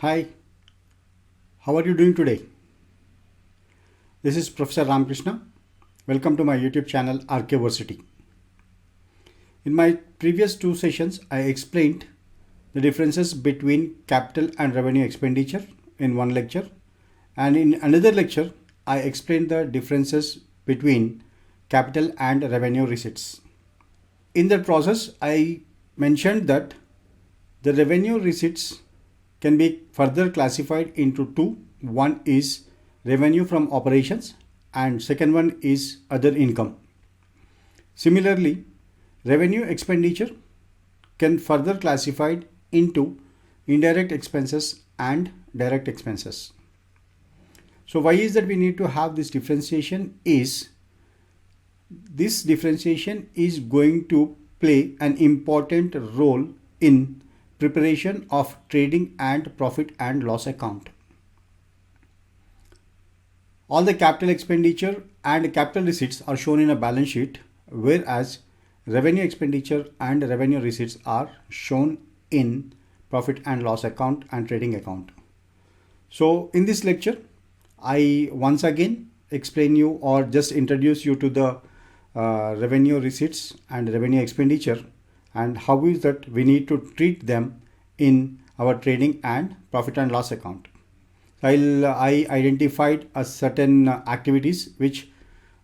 Hi, how are you doing today? This is Professor Ramakrishna. Welcome to my YouTube channel Archiversity. In my previous two sessions, I explained the differences between capital and revenue expenditure in one lecture, and in another lecture, I explained the differences between capital and revenue receipts. In that process, I mentioned that the revenue receipts can be further classified into two. One is revenue from operations and second one is other income. Similarly, revenue expenditure can further classified into indirect expenses and direct expenses. So why is that we need to have this differentiation is this differentiation is going to play an important role in preparation of trading and profit and loss account. All the capital expenditure and capital receipts are shown in a balance sheet, whereas revenue expenditure and revenue receipts are shown in profit and loss account and trading account. So in this lecture, I once again explain you or just introduce you to the revenue receipts and revenue expenditure and how is that we need to treat them in our trading and profit and loss account. I identified a certain activities which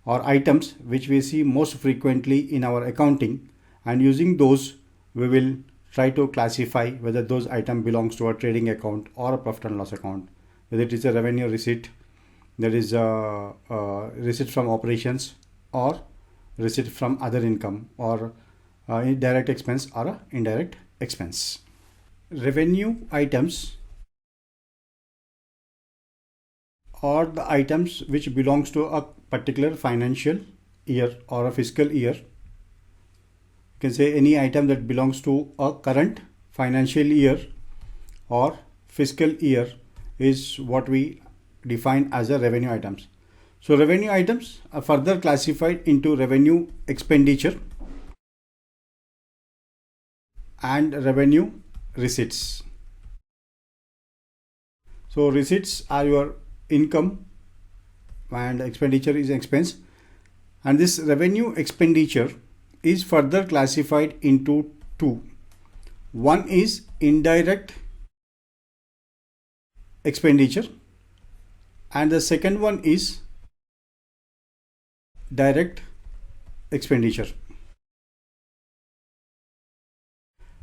or items which we see most frequently in our accounting, and using those we will try to classify whether those item belongs to a trading account or a profit and loss account, whether it is a revenue receipt, there is a receipt from operations or receipt from other income, or direct expense or a indirect expense. Revenue items are the items which belongs to a particular financial year or a fiscal year. You can say any item that belongs to a current financial year or fiscal year is what we define as a revenue items. So revenue items are further classified into revenue expenditure and revenue receipts. So receipts are your income and expenditure is expense, and this revenue expenditure is further classified into two. One is indirect expenditure and the second one is direct expenditure.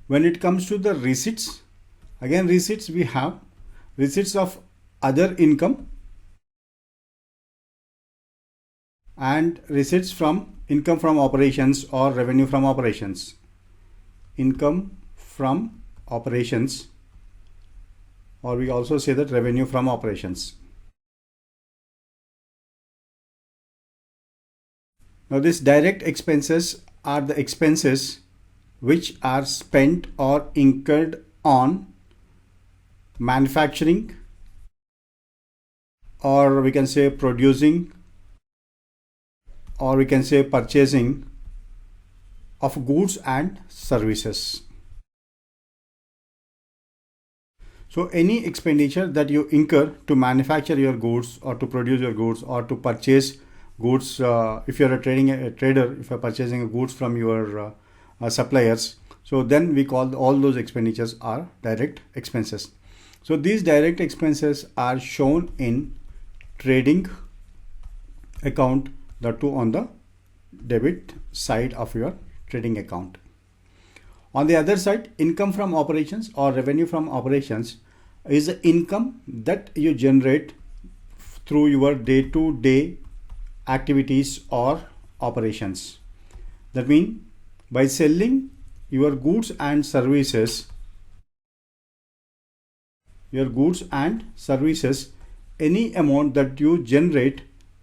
When it comes to the receipts, again receipts we have receipts of other income and receipts from income from operations or revenue from operations. Income from operations, or we also say that revenue from operations. Now these direct expenses are the expenses which are spent or incurred on manufacturing, or we can say producing, or we can say purchasing of goods and services. So any expenditure that you incur to manufacture your goods or to produce your goods or to purchase goods, if you're a trader, if you're purchasing goods from your suppliers, so then we call all those expenditures are direct expenses. So these direct expenses are shown in trading account, the two on the debit side of your trading account. On the other side, income from operations or revenue from operations is the income that you generate through your day-to-day activities or operations. That means by selling your goods and services, any amount that you generate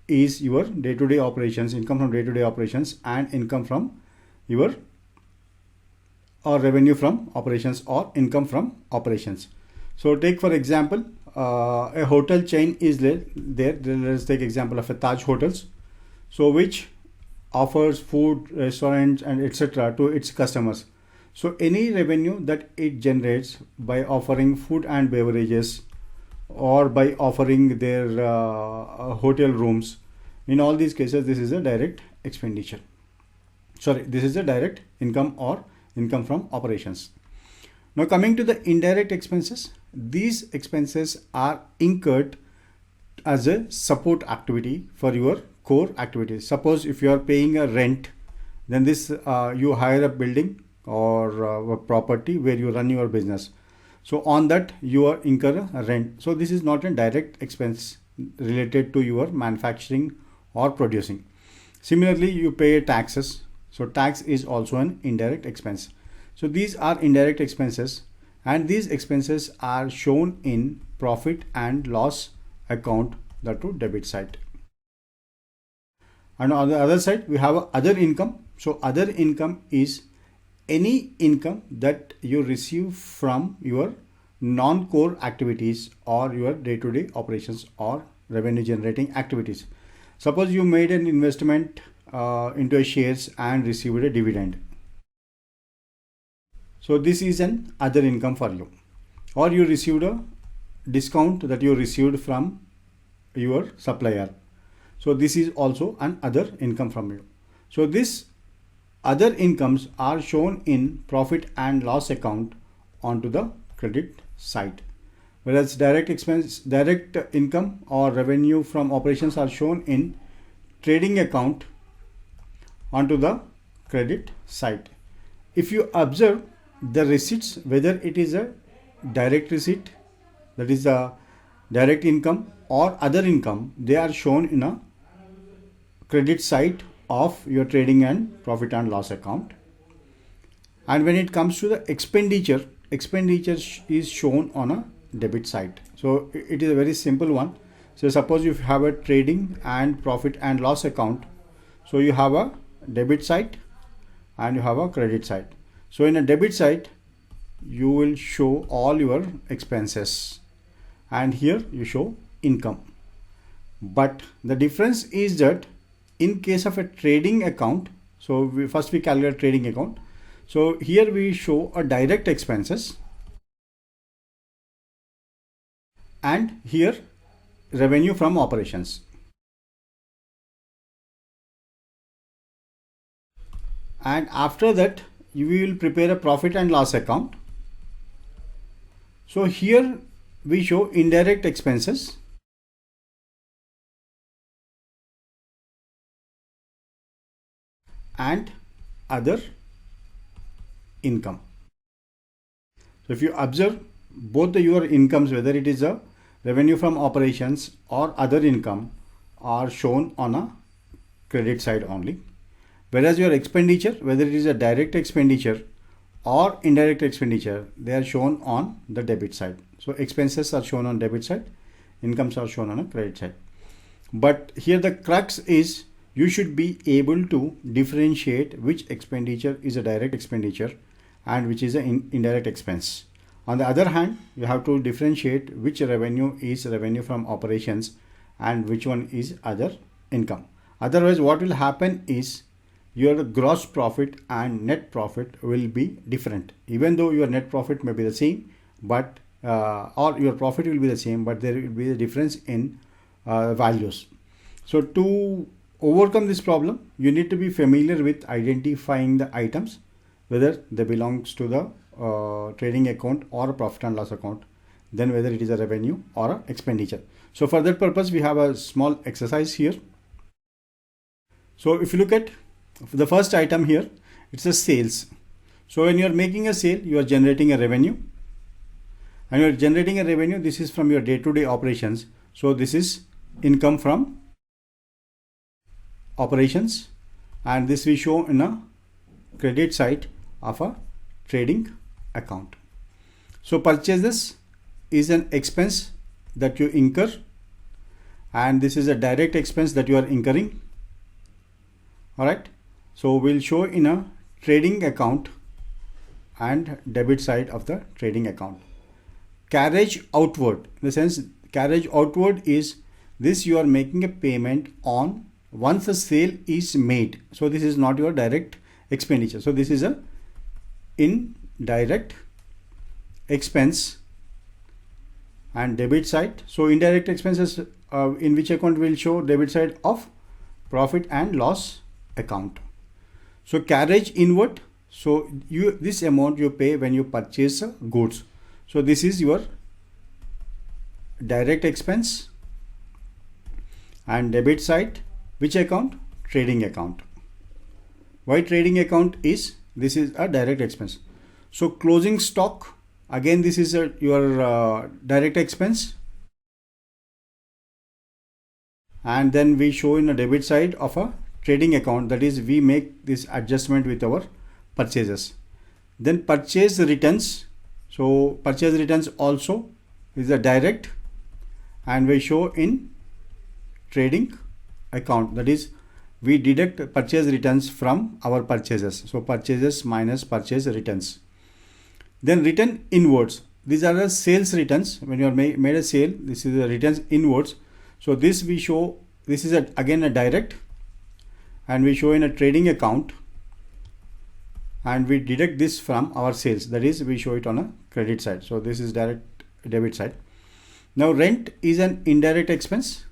is your day-to-day operations, income from day-to-day operations, and income from your or revenue from operations or income from operations. So take for example a hotel chain is there. Let's take example of a Taj Hotels, so which offers food, restaurants and etc. to its customers. So any revenue that it generates by offering food and beverages or by offering their hotel rooms, in all these cases this is a direct expenditure. Sorry, this is a direct income or income from operations. Now coming to the indirect expenses, these expenses are incurred as a support activity for your core activities. Suppose if you are paying a rent, then this you hire a building or a property where you run your business. So on that you are incur a rent. So this is not a direct expense related to your manufacturing or producing. Similarly, you pay taxes. So tax is also an indirect expense. So these are indirect expenses, and these expenses are shown in profit and loss account, that to debit side. And on the other side we have other income. So other income is any income that you receive from your non-core activities or your day-to-day operations or revenue generating activities. Suppose you made an investment into a shares and received a dividend. So this is an other income for you. Or you received a discount that you received from your supplier. So this is also an other income from you. So this other incomes are shown in profit and loss account onto the credit side, whereas direct expense, direct income or revenue from operations are shown in trading account onto the credit side. If you observe the receipts, whether it is a direct receipt, that is a direct income, or other income, they are shown in a credit side of your trading and profit and loss account. And when it comes to the expenditure is shown on a debit side. So it is a very simple one. So suppose you have a trading and profit and loss account, so you have a debit side and you have a credit side. So in a debit side you will show all your expenses, and here you show income. But the difference is that in case of a trading account, so first we calculate trading account. So here we show a direct expenses, and here revenue from operations. And after that you will prepare a profit and loss account. So here we show indirect expenses, and other income. So if you observe both your incomes, whether it is a revenue from operations or other income, are shown on a credit side only, whereas your expenditure, whether it is a direct expenditure or indirect expenditure, they are shown on the debit side. So expenses are shown on debit side, incomes are shown on a credit side. But here the crux is you should be able to differentiate which expenditure is a direct expenditure and which is an indirect expense. On the other hand, you have to differentiate which revenue is revenue from operations and which one is other income. Otherwise, what will happen is your gross profit and net profit will be different. Even though your net profit may be the same, but or your profit will be the same, but there will be a difference in values. So to overcome this problem, you need to be familiar with identifying the items, whether they belongs to the trading account or a profit and loss account, then whether it is a revenue or a expenditure. So for that purpose, we have a small exercise here. So if you look at the first item here, it's a sales. So when you are making a sale, you are generating a revenue, and you are generating a revenue. This is from your day-to-day operations. So this is income from operations, and this we show in a credit side of a trading account. So purchases is an expense that you incur, and this is a direct expense that you are incurring. All right, so we'll show in a trading account and debit side of the trading account. Carriage outward, in the sense carriage outward is this, you are making a payment on once a sale is made. So this is not your direct expenditure. So this is a indirect expense and debit side. So indirect expenses in which account will show debit side of profit and loss account. So carriage inward. So this amount you pay when you purchase goods. So this is your direct expense and debit side. Which account? Trading account. Why trading account is? This is a direct expense. So closing stock, again this is your direct expense, and then we show in a debit side of a trading account, that is we make this adjustment with our purchases. Then purchase returns. So purchase returns also is a direct, and we show in trading account, that is we deduct purchase returns from our purchases. So purchases minus purchase returns. Then return inwards. These are the sales returns. When you are made a sale, this is the returns inwards. So this we show, this is again a direct, and we show in a trading account, and we deduct this from our sales, that is we show it on a credit side. So this is direct debit side. Now rent is an indirect expense.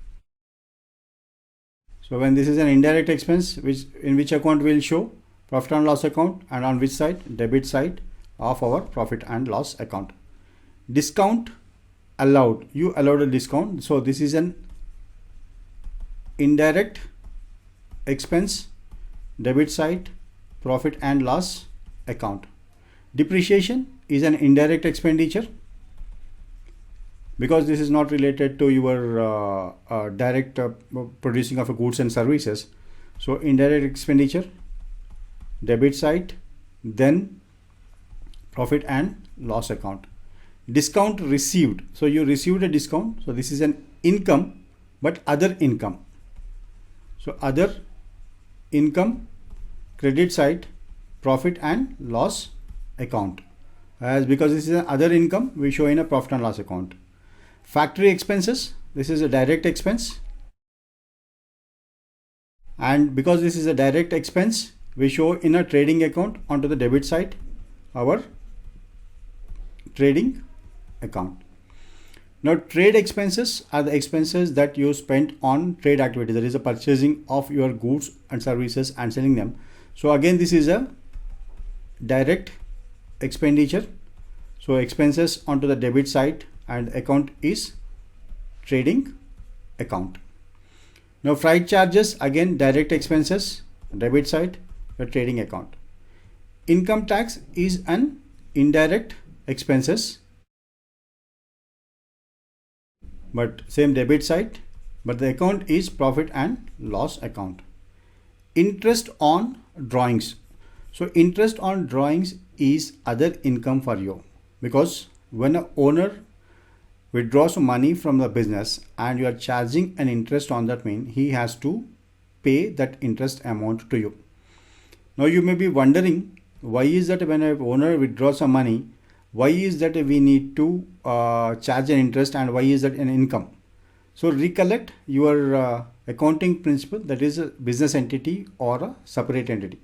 So when this is an indirect expense, in which account will show? Profit and loss account, and on which side? Debit side of our profit and loss account. Discount allowed. You allowed a discount. So this is an indirect expense, debit side, profit and loss account. Depreciation is an indirect expenditure, because this is not related to your direct producing of goods and services. So indirect expenditure, debit side, then profit and loss account. Discount received. So you received a discount. So this is an income, but other income. So other income, credit side, profit and loss account. As because this is an other income, we show in a profit and loss account. Factory expenses. This is a direct expense, and because this is a direct expense, we show in a trading account onto the debit side our trading account. Now trade expenses are the expenses that you spent on trade activity, that is the purchasing of your goods and services and selling them. So again this is a direct expenditure. So expenses onto the debit side, and account is trading account. Now freight charges, again direct expenses, debit side, your trading account. Income tax is an indirect expenses, but same debit side, but the account is profit and loss account. Interest on drawings. So interest on drawings is other income for you, because when an owner withdraws money from the business and you are charging an interest on that, mean he has to pay that interest amount to you. Now you may be wondering, why is that when an owner withdraws some money, why is that we need to charge an interest, and why is that an income? So recollect your accounting principle, that is a business entity or a separate entity.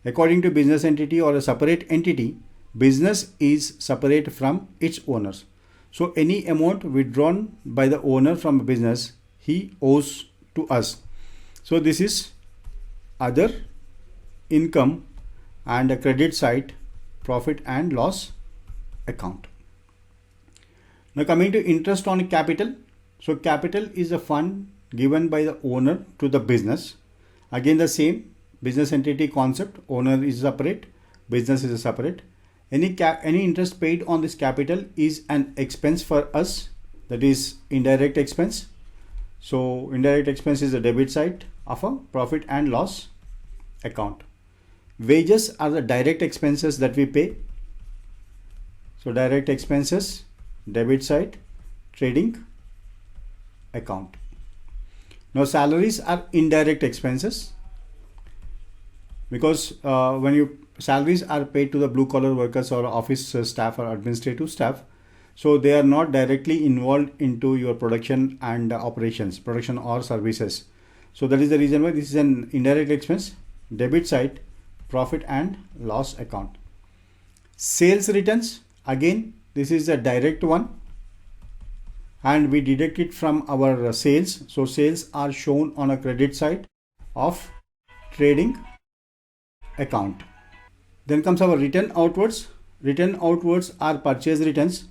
According to business entity or a separate entity, business is separate from its owners. So any amount withdrawn by the owner from a business, he owes to us. So this is other income, and a credit side, profit and loss account. Now coming to interest on capital. So capital is a fund given by the owner to the business. Again the same business entity concept, owner is separate, business is separate. Any interest paid on this capital is an expense for us, that is indirect expense. So indirect expense is the debit side of a profit and loss account. Wages are the direct expenses that we pay. So direct expenses, debit side, trading account. Now salaries are indirect expenses, because when salaries are paid to the blue collar workers or office staff or administrative staff, so they are not directly involved into your production and operations, production or services. So that is the reason why this is an indirect expense, debit side, profit and loss account. Sales returns, again this is a direct one and we deduct it from our sales. So sales are shown on a credit side of trading account. Then comes our return outwards. Return outwards are purchase returns.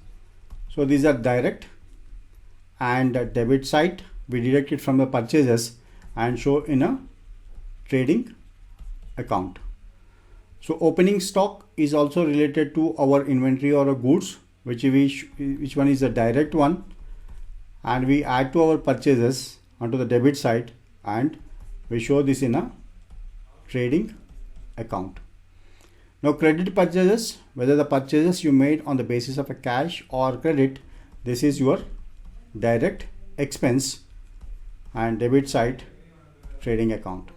So these are direct, and debit side we deduct it from the purchases and show in a trading account. So opening stock is also related to our inventory or a goods, which one is the direct one, and we add to our purchases onto the debit side and we show this in a trading account. Now credit purchases, whether the purchases you made on the basis of a cash or credit, this is your direct expense, and debit side trading account.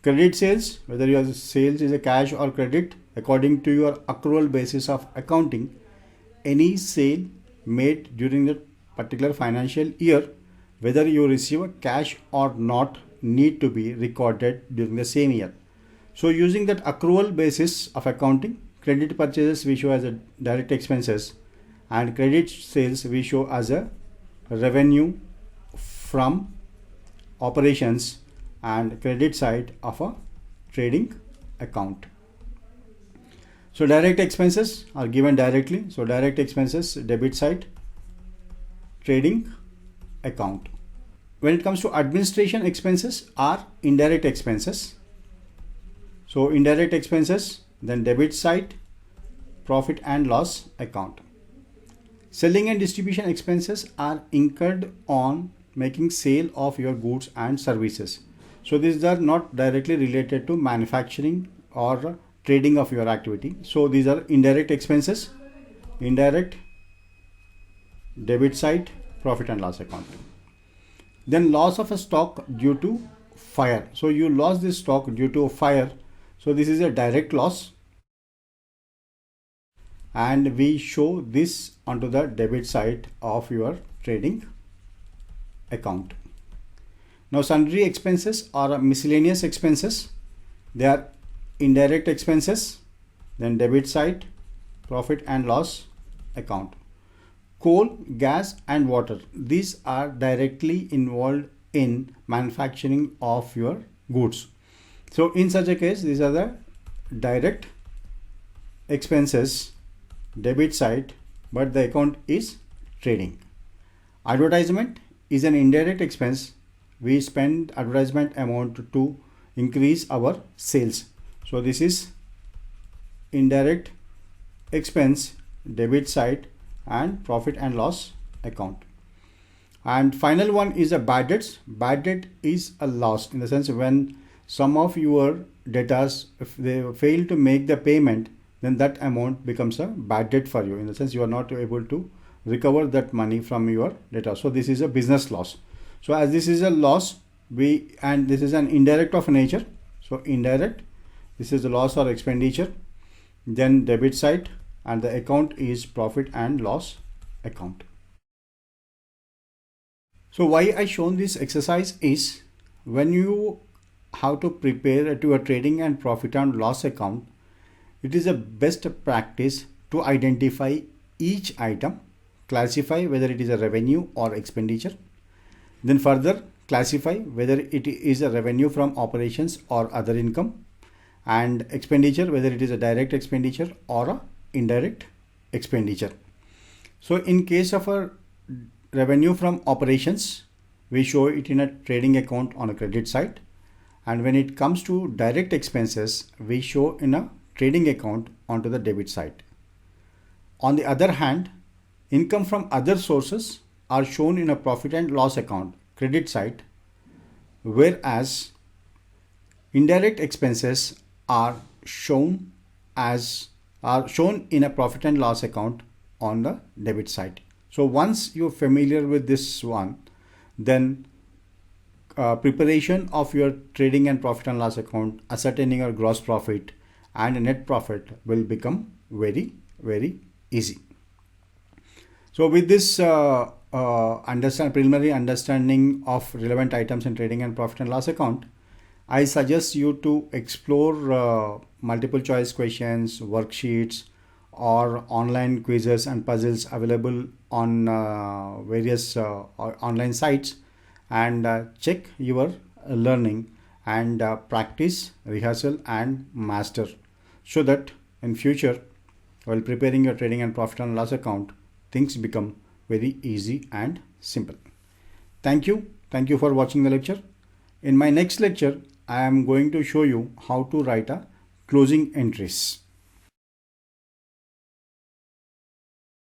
Credit sales, whether your sales is a cash or credit, according to your accrual basis of accounting, any sale made during the particular financial year, whether you receive a cash or not, need to be recorded during the same year. So using that accrual basis of accounting, credit purchases we show as a direct expenses and credit sales we show as a revenue from operations and credit side of a trading account. So direct expenses are given directly. So direct expenses, debit side, trading account. When it comes to administration expenses are indirect expenses. So indirect expenses, then debit side, profit and loss account. Selling and distribution expenses are incurred on making sale of your goods and services. So these are not directly related to manufacturing or trading of your activity. So these are indirect expenses, indirect, debit side, profit and loss account. Then loss of a stock due to fire. So you lost this stock due to a fire. So this is a direct loss, and we show this onto the debit side of your trading account. Now sundry expenses are miscellaneous expenses. They are indirect expenses, then debit side, profit and loss account. Coal, gas and water, these are directly involved in manufacturing of your goods. So in such a case, these are the direct expenses, debit side, but the account is trading. Advertisement is an indirect expense. We spend advertisement amount to increase our sales. So this is indirect expense, debit side and profit and loss account. And final one is a bad debts. Bad debt is a loss in the sense when some of your debtors, if they fail to make the payment, then that amount becomes a bad debt for you. In the sense you are not able to recover that money from your debtor. So this is a business loss. So as this is a loss, and this is an indirect of nature. So indirect, this is the loss or expenditure. Then debit side, and the account is profit and loss account. So why I shown this exercise is when you have to prepare to a trading and profit and loss account, it is a best practice to identify each item, classify whether it is a revenue or expenditure, then further classify whether it is a revenue from operations or other income, and expenditure whether it is a direct expenditure or a indirect expenditure. So in case of a revenue from operations, we show it in a trading account on a credit side, and when it comes to direct expenses, we show in a trading account onto the debit side. On the other hand, income from other sources are shown in a profit and loss account, credit side, whereas indirect expenses are shown in a profit and loss account on the debit side. So once you're familiar with this one, then preparation of your trading and profit and loss account, ascertaining your gross profit and net profit will become very, very easy. So with this preliminary understanding of relevant items in trading and profit and loss account, I suggest you to explore multiple choice questions, worksheets, or online quizzes and puzzles available on various online sites, and check your learning and practice, rehearsal and master, so that in future while preparing your trading and profit and loss account, things become very easy and simple. Thank you. Thank you for watching the lecture. In my next lecture, I am going to show you how to write a closing entries.